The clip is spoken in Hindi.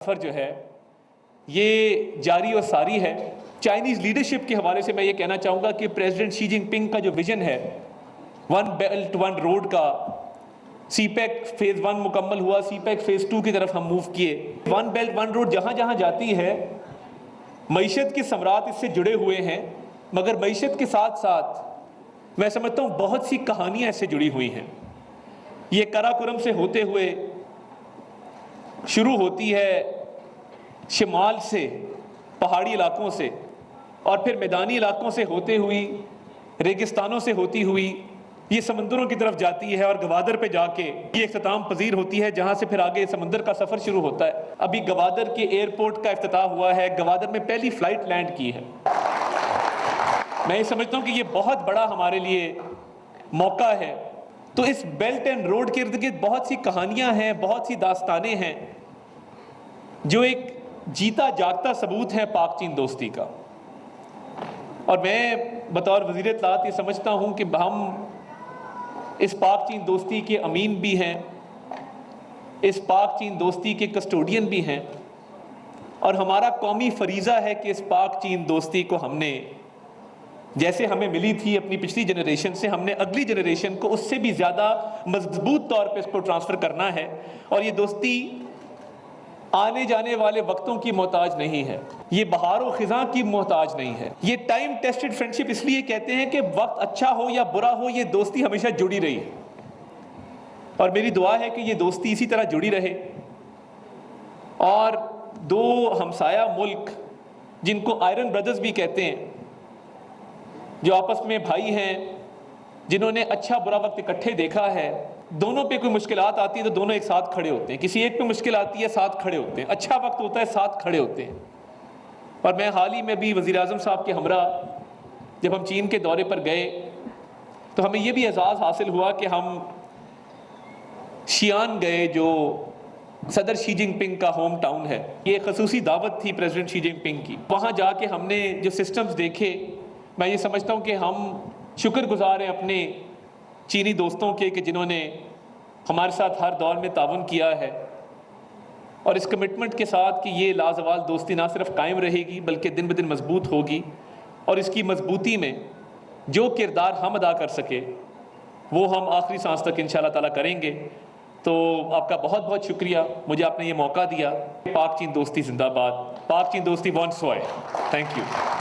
सफर जो है ये जारी और सारी है। चाइनीज़ लीडरशिप के हवाले से मैं ये कहना चाहूँगा कि प्रेसिडेंट शी जिनपिंग का जो विजन है वन बेल्ट वन रोड का, सीपैक फेज़ 1 मुकम्मल हुआ, सीपैक फेज़ 2 की तरफ हम मूव किए। वन बेल्ट वन रोड जहाँ जहाँ जाती है मईशत के सम्राट इससे जुड़े हुए हैं, मगर मईशत के साथ साथ मैं समझता हूँ बहुत सी कहानियाँ इससे जुड़ी हुई हैं। ये कराकोरम से होते हुए शुरू होती है, शिमाल से, पहाड़ी इलाकों से, और फिर मैदानी इलाकों से होते हुई, रेगिस्तानों से होती हुई ये समंदरों की तरफ जाती है और गवादर पे जाके ये इख्तिताम पजीर होती है, जहाँ से फिर आगे समंदर का सफ़र शुरू होता है। अभी गवादर के एयरपोर्ट का इफ्तिताह हुआ है, गवादर में पहली फ़्लाइट लैंड की है। मैं ये समझता हूँ कि ये बहुत बड़ा हमारे लिए मौका है। तो इस बेल्ट एंड रोड के इर्द गिर्द बहुत सी कहानियाँ हैं, बहुत सी दास्तानें हैं जो एक जीता जागता सबूत है पाक चीन दोस्ती का। और मैं बतौर वज़ीर इत्तलात ये समझता हूँ कि हम इस पाक चीन दोस्ती के अमीन भी हैं, इस पाक चीन दोस्ती के कस्टोडियन भी हैं, और हमारा कौमी फरीज़ा है कि इस पाक चीन दोस्ती को हमने, जैसे हमें मिली थी अपनी पिछली जनरेशन से, हमने अगली जनरेशन को उससे भी ज़्यादा मजबूत तौर पे इसको ट्रांसफ़र करना है। और ये दोस्ती आने जाने वाले वक्तों की मोहताज नहीं है, ये बहार व ख़िज़ां की मोहताज नहीं है। ये टाइम टेस्टेड फ्रेंडशिप इसलिए कहते हैं कि वक्त अच्छा हो या बुरा हो, ये दोस्ती हमेशा जुड़ी रही है। और मेरी दुआ है कि ये दोस्ती इसी तरह जुड़ी रहे और दो हमसाया मुल्क जिनको आयरन ब्रदर्स भी कहते हैं, जो आपस में भाई हैं, जिन्होंने अच्छा बुरा वक्त इकट्ठे देखा है, दोनों पे कोई मुश्किलात आती है तो दोनों एक साथ खड़े होते हैं। किसी एक पे मुश्किल आती है, साथ खड़े होते हैं। अच्छा वक्त होता है, साथ खड़े होते हैं। और मैं हाल ही में भी वज़ीर आज़म साहब के हमरा जब हम चीन के दौरे पर गए तो हमें यह भी एहसास हासिल हुआ कि हम शियान गए, जो सदर शी जिनपिंग का होम टाउन है। ये खसूसी दावत थी प्रेसिडेंट शी जिनपिंग की। वहाँ जाके हमने जो सिस्टम्स देखे, मैं ये समझता हूँ कि हम शुक्रगुजार हैं अपने चीनी दोस्तों के कि जिन्होंने हमारे साथ हर दौर में ताउन किया है, और इस कमिटमेंट के साथ कि ये लाजवाल दोस्ती ना सिर्फ कायम रहेगी बल्कि दिन ब दिन मजबूत होगी। और इसकी मजबूती में जो किरदार हम अदा कर सके वो हम आखिरी सांस तक इंशाअल्लाह ताला करेंगे। तो आपका बहुत बहुत शुक्रिया, मुझे आपने ये मौका दिया। पाक चीन दोस्ती जिंदाबाद, पाक चीन दोस्ती वॉन्ट्स वाई। Thank you.